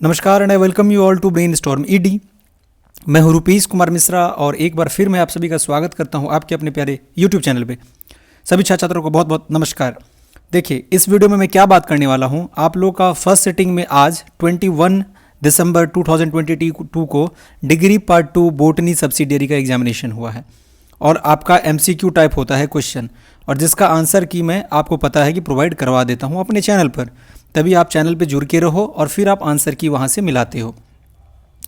नमस्कार and I welcome you all to brain storm ED. मैं हूं रुपेश कुमार मिश्रा और एक बार फिर मैं आप सभी का स्वागत करता हूं आपके अपने प्यारे यूट्यूब चैनल पे। सभी छात्र छात्रों को बहुत बहुत नमस्कार। देखिए, इस वीडियो में मैं क्या बात करने वाला हूं, आप लोग का फर्स्ट सिटिंग में आज 21 दिसंबर 2022 को डिग्री पार्ट 2 बोटनी सब्सिडियरी का एग्जामिनेशन हुआ है और आपका एमसीक्यू टाइप होता है क्वेश्चन, और जिसका आंसर की मैं आपको पता है कि प्रोवाइड करवा देता हूं अपने चैनल पर। तभी आप चैनल पे जुड़ के रहो और फिर आप आंसर की वहाँ से मिलाते हो।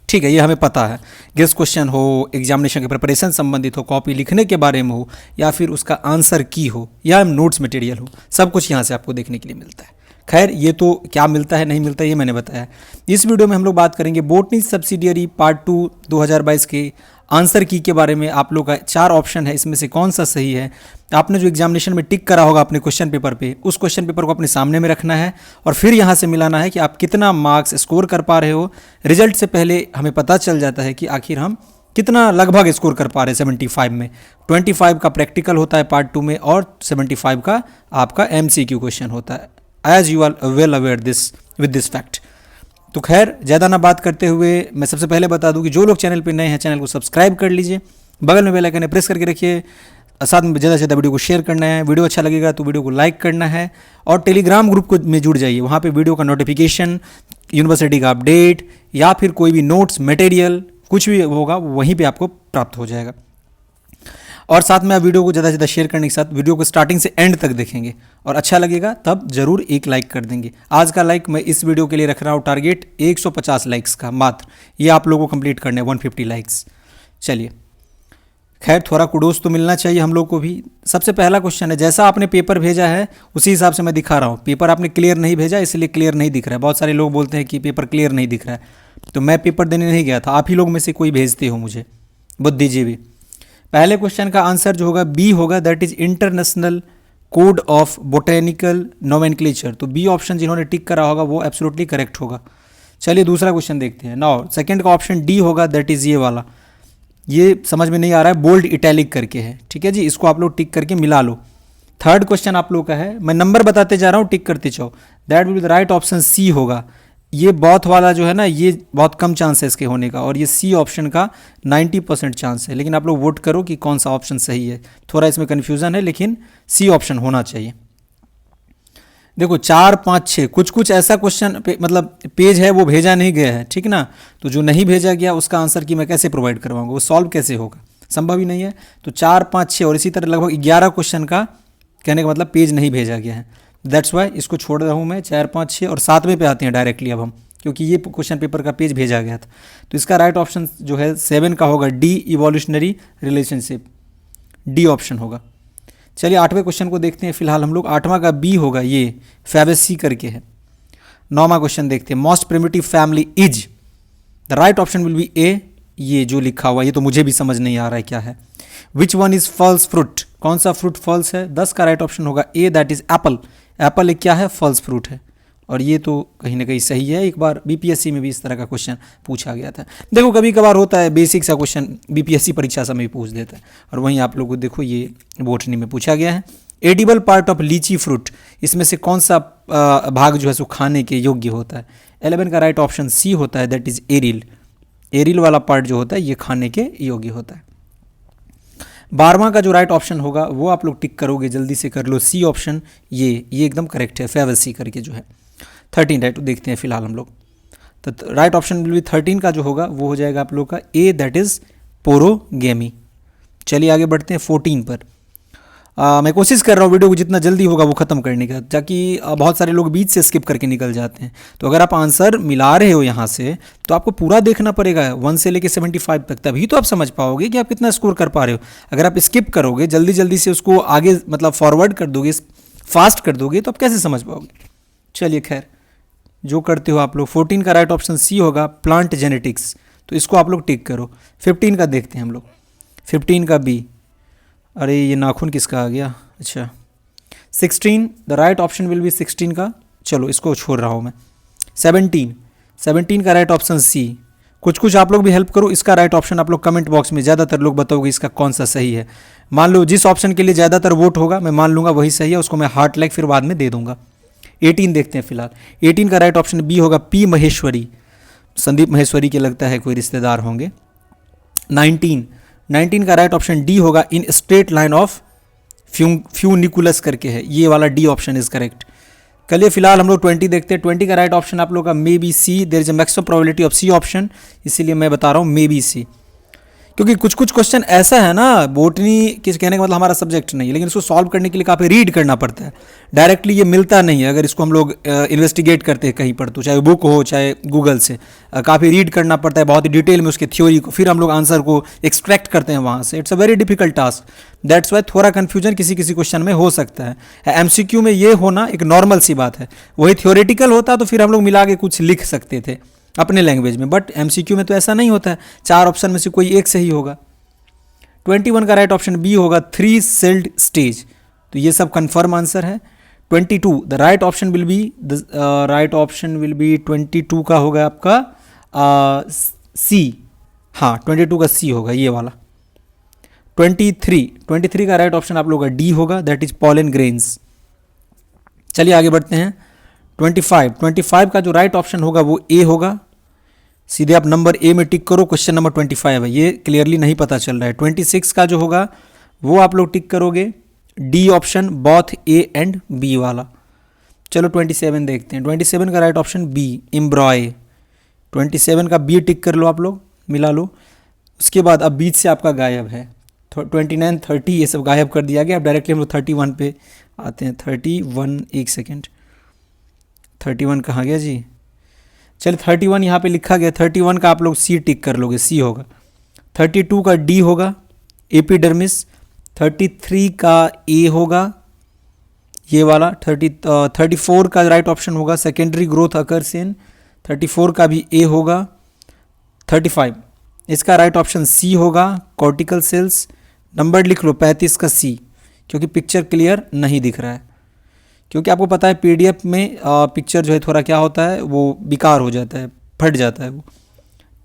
ठीक है, ये हमें पता है। गेस्ट क्वेश्चन हो, एग्जामिनेशन के प्रिपरेशन संबंधित हो, कॉपी लिखने के बारे में हो, या फिर उसका आंसर की हो, या नोट्स मटेरियल हो, सब कुछ यहाँ से आपको देखने के लिए मिलता है। खैर, ये तो क्या मिलता है नहीं मिलता है ये मैंने बताया। इस वीडियो में हम लोग बात करेंगे बोटनी सब्सिडियरी पार्ट 2 2022 के आंसर की के बारे में। आप लोग का 4 ऑप्शन है, इसमें से कौन सा सही है। आपने जो एग्जामिनेशन में टिक करा होगा अपने क्वेश्चन पेपर पे, उस क्वेश्चन पेपर को अपने सामने में रखना है और फिर यहाँ से मिलाना है कि आप कितना मार्क्स स्कोर कर पा रहे हो। रिजल्ट से पहले हमें पता चल जाता है कि आखिर हम कितना लगभग स्कोर कर पा रहे हैं 75 में। 25 का प्रैक्टिकल होता है पार्ट 2 में और 75 का आपका MCQ क्वेश्चन होता है, as you are well aware with this fact. तो खैर, ज़्यादा ना बात करते हुए मैं सबसे पहले बता दूं कि जो लोग चैनल पे नए हैं चैनल को सब्सक्राइब कर लीजिए, बगल में बेल आइकन प्रेस करके रखिए, साथ में ज़्यादा से ज़्यादा वीडियो को शेयर करना है। वीडियो अच्छा लगेगा तो वीडियो को लाइक करना है और टेलीग्राम ग्रुप में जुड़ जाइए। वहाँ पे वीडियो का नोटिफिकेशन, यूनिवर्सिटी का अपडेट या फिर कोई भी नोट्स मटेरियल कुछ भी होगा वहीं पर आपको प्राप्त हो जाएगा। और साथ में आप वीडियो को ज़्यादा से ज़्यादा शेयर करने के साथ वीडियो को स्टार्टिंग से एंड तक देखेंगे और अच्छा लगेगा तब जरूर एक लाइक कर देंगे। आज का लाइक मैं इस वीडियो के लिए रख रहा हूँ टारगेट 150 लाइक्स का मात्र, ये आप लोगों को कंप्लीट करने 150 लाइक्स। चलिए, खैर थोड़ा कुडोस तो मिलना चाहिए हम लोग को भी। सबसे पहला क्वेश्चन है, जैसा आपने पेपर भेजा है उसी हिसाब से मैं दिखा रहा हूँ। पेपर आपने क्लियर नहीं भेजा इसलिए क्लियर नहीं दिख रहा है। बहुत सारे लोग बोलते हैं कि पेपर क्लियर नहीं दिख रहा है, तो मैं पेपर देने नहीं गया था, आप ही लोग में से कोई भेजते हो मुझे, बुद्धिजीवी। पहले क्वेश्चन का आंसर जो होगा बी होगा, that is international code of botanical nomenclature. तो बी ऑप्शन जिन्होंने टिक करा होगा वो एब्सोल्युटली करेक्ट होगा। चलिए दूसरा क्वेश्चन देखते हैं। नाउ सेकंड का ऑप्शन डी होगा, दैट इज ये वाला। ये समझ में नहीं आ रहा है, बोल्ड इटैलिक करके है, ठीक है जी, इसको आप लोग टिक करके मिला लो। थर्ड क्वेश्चन आप लोग का है, मैं नंबर बताते जा रहा हूँ, टिक करते जाओ। That will be the right option C होगा। ये बॉथ वाला जो है ना, ये बहुत कम चांस है इसके होने का, और ये सी ऑप्शन का 90% चांस है। लेकिन आप लोग वोट करो कि कौन सा ऑप्शन सही है। थोड़ा इसमें कन्फ्यूज़न है लेकिन सी ऑप्शन होना चाहिए। देखो 4, 5, 6 कुछ ऐसा क्वेश्चन मतलब पेज है वो भेजा नहीं गया है, ठीक ना। तो जो नहीं भेजा गया उसका आंसर की मैं कैसे प्रोवाइड करवाऊंगा, वो सॉल्व कैसे होगा, संभव ही नहीं है। तो 4, 5, 6 और इसी तरह लगभग 11 क्वेश्चन का कहने का मतलब पेज नहीं भेजा गया है। दैट्स वाई इसको छोड़ रहा हूँ मैं। 4, 5, 6 और 7वें पे आते हैं डायरेक्टली अब हम, क्योंकि ये क्वेश्चन पेपर का पेज भेजा गया था। तो इसका राइट ऑप्शन जो है 7 का होगा, D evolutionary relationship, D option होगा। चलिए 8वें क्वेश्चन को देखते हैं फिलहाल हम लोग। 8वां का बी होगा, ये फैबेसी करके है। 9वां क्वेश्चन देखते हैं, most primitive family is, the right option will be A. ये जो लिखा हुआ ये तो मुझे भी समझ नहीं आ रहा है क्या है। Which one is false fruit, कौन सा फ्रूट फॉल्स है। 10 का राइट ऑप्शन होगा ए, दैट इज एप्पल। एप्पल एक क्या है, फॉल्स फ्रूट है, और ये तो कहीं ना कहीं सही है। एक बार बीपीएससी में भी इस तरह का क्वेश्चन पूछा गया था। देखो कभी कभार होता है बेसिक सा क्वेश्चन बीपीएससी परीक्षा समय भी पूछ देता है, और वहीं आप लोगों को देखो ये बोटनी में पूछा गया है। एडिबल पार्ट ऑफ लीची फ्रूट, इसमें से कौन सा भाग जो है सो खाने के योग्य होता है। 11 का राइट ऑप्शन सी होता है, दैट इज एरिल। एरिल वाला पार्ट जो होता है ये खाने के योग्य होता है। 12वां का जो राइट ऑप्शन होगा वो आप लोग टिक करोगे, जल्दी से कर लो, सी ऑप्शन। ये एकदम करेक्ट है, फैबेसी करके जो है। 13 राइट देखते हैं फिलहाल हम लोग। तो राइट ऑप्शन विल बी 13 का जो होगा वो हो जाएगा आप लोग का ए, दैट इज पोरोगेमी। चलिए आगे बढ़ते हैं 14 पर। मैं कोशिश कर रहा हूँ वीडियो को जितना जल्दी होगा वो ख़त्म करने का, ताकि बहुत सारे लोग बीच से स्किप करके निकल जाते हैं। तो अगर आप आंसर मिला रहे हो यहाँ से तो आपको पूरा देखना पड़ेगा 1 से लेकर 75 तक, तभी तो आप समझ पाओगे कि आप कितना स्कोर कर पा रहे हो। अगर आप स्किप करोगे, जल्दी जल्दी से उसको आगे मतलब फॉरवर्ड कर दोगे, फास्ट कर दोगे, तो आप कैसे समझ पाओगे। चलिए खैर, जो करते हो आप लोग। 14 का राइट ऑप्शन सी होगा, प्लांट जेनेटिक्स। तो इसको आप लोग टिक करो। 15 का देखते हैं हम लोग। 15 का बी, अरे ये नाखून किसका आ गया, अच्छा। 16, the right option will B 16 का, चलो इसको छोड़ रहा हूँ मैं। 17 का राइट ऑप्शन सी। कुछ आप लोग भी हेल्प करो, इसका राइट ऑप्शन आप लोग कमेंट बॉक्स में ज़्यादातर लोग बताओगे इसका कौन सा सही है। मान लो जिस ऑप्शन के लिए ज़्यादातर वोट होगा मैं मान लूँगा वही सही है, उसको मैं हार्ट फिर बाद में दे दूँगा। 18 देखते हैं फिलहाल। 18 का राइट ऑप्शन बी होगा, पी महेश्वरी। संदीप महेश्वरी के लगता है कोई रिश्तेदार होंगे। 19 का राइट ऑप्शन डी होगा, in straight line of funiculus करके है, ये वाला डी ऑप्शन इज करेक्ट। चलिए फिलहाल हम लोग 20 देखते हैं। 20 का राइट ऑप्शन आप लोग का maybe C, there is a maximum probability of C option, इसीलिए मैं बता रहा हूँ मे बी सी, क्योंकि कुछ कुछ क्वेश्चन ऐसा है ना, बोटनी किस कहने का मतलब हमारा सब्जेक्ट नहीं है, लेकिन इसको सॉल्व करने के लिए काफ़ी रीड करना पड़ता है, डायरेक्टली ये मिलता नहीं है। अगर इसको हम लोग इन्वेस्टिगेट करते हैं कहीं पर, तो चाहे बुक हो चाहे गूगल से, काफ़ी रीड करना पड़ता है बहुत ही डिटेल में उसके थ्योरी को, फिर हम लोग आंसर को एक्सट्रैक्ट करते हैं वहाँ से। It's a very difficult task, that's why थोड़ा कन्फ्यूजन किसी किसी क्वेश्चन में हो सकता है। एमसीक्यू में ये होना एक नॉर्मल सी बात है, वही थ्योरेटिकल होता तो फिर हम लोग मिला के कुछ लिख सकते थे अपने लैंग्वेज में, बट एमसीक्यू में तो ऐसा नहीं होता है, 4 ऑप्शन में से कोई एक सही होगा। 21 का राइट ऑप्शन बी होगा, 3 सेल्ड स्टेज, तो ये सब कंफर्म आंसर है। 22 the right option will B, right option will B 22 का होगा आपका सी, हाँ 22 का सी होगा ये वाला। 23 का राइट ऑप्शन आप लोगों का डी होगा, दैट इज पॉलन ग्रेन्स। चलिए आगे बढ़ते हैं। 25 का जो राइट ऑप्शन होगा वो ए होगा, सीधे आप नंबर ए में टिक करो, क्वेश्चन नंबर 25 है, ये क्लियरली नहीं पता चल रहा है। 26 का जो होगा वो आप लोग टिक करोगे D option, both A and B वाला। चलो 27 देखते हैं। 27 का राइट ऑप्शन बी, एम्ब्रॉय। 27 का बी टिक कर लो आप लोग, मिला लो। उसके बाद अब बीच से आपका गायब है, 29 30 ये सब गायब कर दिया गया। अब डायरेक्टली हम लोग 31 पे आते हैं। 31, एक सेकेंड, 31 कहाँ गया जी? चलिए 31 यहाँ पे लिखा गया, 31 का आप लोग सी टिक कर लोगे, सी होगा। 32 का डी होगा, एपिडर्मिस। 33 का ए होगा ये वाला। 34 का राइट ऑप्शन होगा, सेकेंडरी ग्रोथ अकर्स इन। 34 का भी ए होगा। 35 इसका राइट ऑप्शन सी होगा, कॉर्टिकल सेल्स। नंबर लिख लो 35 का सी, क्योंकि पिक्चर क्लियर नहीं दिख रहा है, क्योंकि आपको पता है पीडीएफ में पिक्चर जो है थोड़ा क्या होता है, वो बेकार हो जाता है, फट जाता है वो।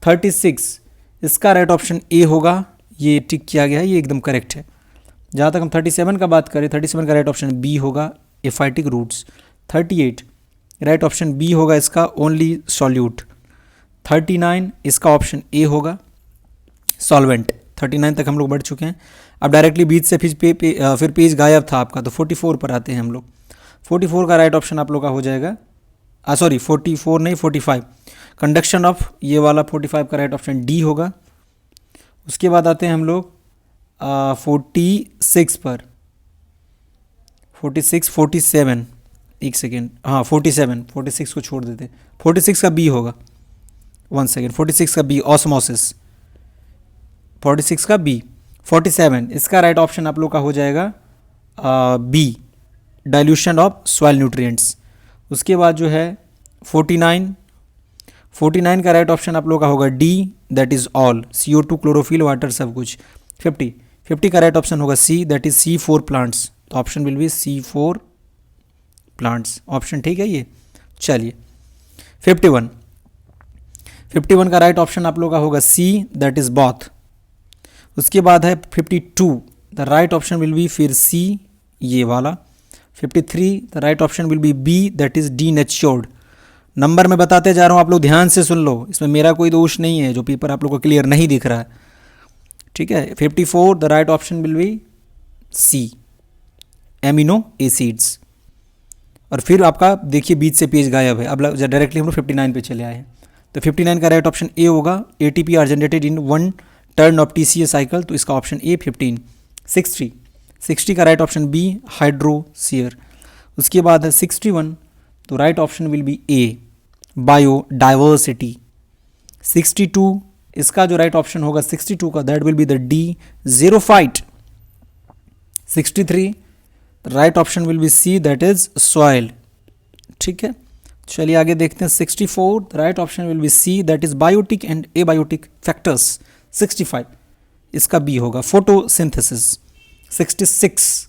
36 इसका राइट ऑप्शन ए होगा, ये टिक किया गया है, ये एकदम करेक्ट है। जहाँ तक हम 37 का बात करें, 37 का राइट ऑप्शन बी होगा, एफाइटिक रूट्स। 38 राइट ऑप्शन बी होगा इसका, ओनली सॉल्यूट। 39 इसका ऑप्शन ए होगा, सॉल्वेंट। 39 तक हम लोग बढ़ चुके हैं। अब डायरेक्टली बीच से फिर पेज गायब था आपका, तो 44 पर आते हैं हम लोग। 44 का राइट ऑप्शन आप लोग का हो जाएगा, सॉरी 44 नहीं 45, कंडक्शन ऑफ, ये वाला 45 का राइट ऑप्शन डी होगा। उसके बाद आते हैं हम लोग 46 पर, 46 47, एक सेकेंड, हाँ 46 को छोड़ देते। 46 का बी होगा, 1 सेकेंड, 46 का बी, ऑस्मोसिस। 46 का बी। 47 इसका राइट ऑप्शन आप लोग का हो जाएगा B, dilution of soil nutrients. उसके बाद जो है 49 का राइट ऑप्शन आप लोग का होगा D, that is all, CO2 chlorophyll water सब कुछ। 50 का राइट ऑप्शन होगा सी, दैट इज C4 प्लांट्स, तो option will B C4 plants, option ठीक है ये। चलिए 51 का राइट ऑप्शन आप लोग का होगा सी, दैट इज बॉथ। उसके बाद है 52, the right option will be फिर सी, ये वाला। 53 the right option will be B, that is denatured. Number मैं बताते जा रहा हूँ, आप लोग ध्यान से सुन लो, इसमें मेरा कोई दोष नहीं है जो पेपर आप लोग को क्लियर नहीं दिख रहा है, ठीक है। 54 the right option will be C, amino acids. और फिर आपका देखिए बीच से पेज गायब है, अब डायरेक्टली हम लोग 59 पे चले आए हैं। तो 59 का राइट ऑप्शन ए होगा, ATP are generated in 1 turn of TCA cycle, तो इसका ऑप्शन ए 15। 60 का राइट ऑप्शन बी, हाइड्रोसीयर। उसके बाद है 61, तो right option will be A, biodiversity. 62 इसका जो राइट ऑप्शन होगा 62 का, that will be the D, xerophyte. 63 right option will be C, that is soil, ठीक है। चलिए आगे देखते हैं। 64 right option will be C, that is biotic and abiotic factors. 65 इसका बी होगा, फोटोसिंथेसिस। 66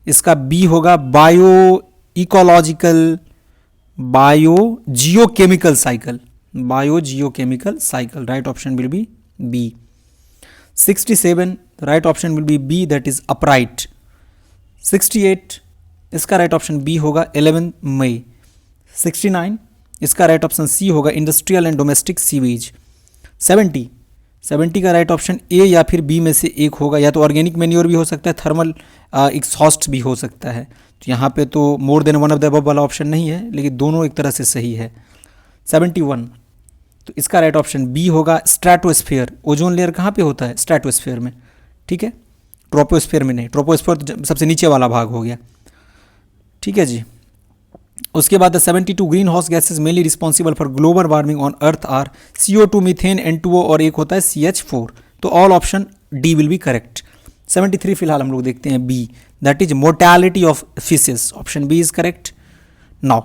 इसका बी होगा, bio ecological, bio geochemical cycle, bio geochemical cycle, right option will be B. 67 right option will be B, that is upright. 68 इसका right option B होगा, 11 मई। 69 इसका right option C होगा, industrial and domestic sewage. 70 का right option A या फिर B में से एक होगा, या तो ऑर्गेनिक मैन्योर भी हो सकता है, थर्मल एग्जॉस्ट भी हो सकता है। तो यहाँ पे तो more than one of the above वाला ऑप्शन नहीं है, लेकिन दोनों एक तरह से सही है। 71, तो इसका राइट ऑप्शन बी होगा, स्ट्रेटोस्फीयर। ओजोन लेयर कहाँ पे होता है? स्ट्रेटोस्फीयर में, ठीक है, ट्रोपोस्फीयर में नहीं। ट्रोपोस्फीयर तो सबसे नीचे वाला भाग हो गया, ठीक है जी। उसके बाद 72 greenhouse gases mainly responsible for global warming on earth are CO2, methane, N2O और एक होता है CH4। तो all option D will be correct. 73 फिलहाल हम लोग देखते हैं B, that is mortality of fishes. Option B is correct. Now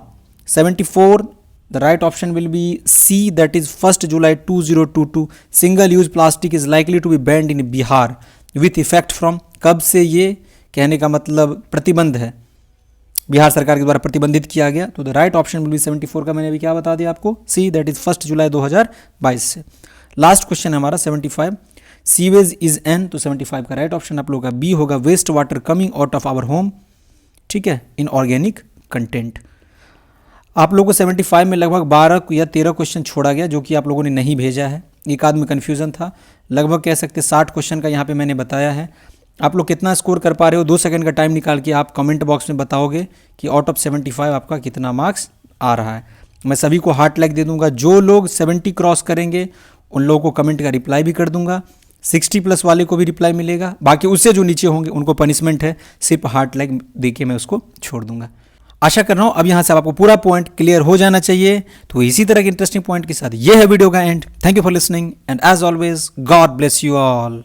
74, the right option will be C, that is 1 July 2022 single use plastic is likely to be banned in Bihar with effect from. कब से ये कहने का मतलब प्रतिबंध है, बिहार सरकार के द्वारा प्रतिबंधित किया गया। तो the right option will B 74 का मैंने अभी क्या बता दिया आपको, सी, दैट इज 1 जुलाई 2022 से। लास्ट क्वेश्चन है हमारा 75, सीवेज इज एन। तो 75 का राइट ऑप्शन आप लोगों का बी होगा, waste water coming out of our home, ठीक है, इन ऑर्गेनिक कंटेंट। आप लोगों को 75 में लगभग 12 या 13 क्वेश्चन छोड़ा गया जो कि आप लोगों ने नहीं भेजा है, एक आध में कन्फ्यूजन था। लगभग कह सकते 60 क्वेश्चन का यहाँ पे मैंने बताया है। आप लोग कितना स्कोर कर पा रहे हो, 2 सेकंड का टाइम निकाल के आप कमेंट बॉक्स में बताओगे कि आउट ऑफ 75 आपका कितना मार्क्स आ रहा है। मैं सभी को हार्ट लाइक दे दूंगा, जो लोग 70 क्रॉस करेंगे उन लोगों को कमेंट का रिप्लाई भी कर दूंगा, 60 प्लस वाले को भी रिप्लाई मिलेगा, बाकी उससे जो नीचे होंगे उनको पनिशमेंट है, सिर्फ हार्ट लाइक दे के मैं उसको छोड़ दूंगा। आशा कर रहा हूँ अब यहाँ से आपको पूरा पॉइंट क्लियर हो जाना चाहिए। तो इसी तरह के इंटरेस्टिंग पॉइंट के साथ ये है वीडियो का end. Thank you for listening and as always God bless you all.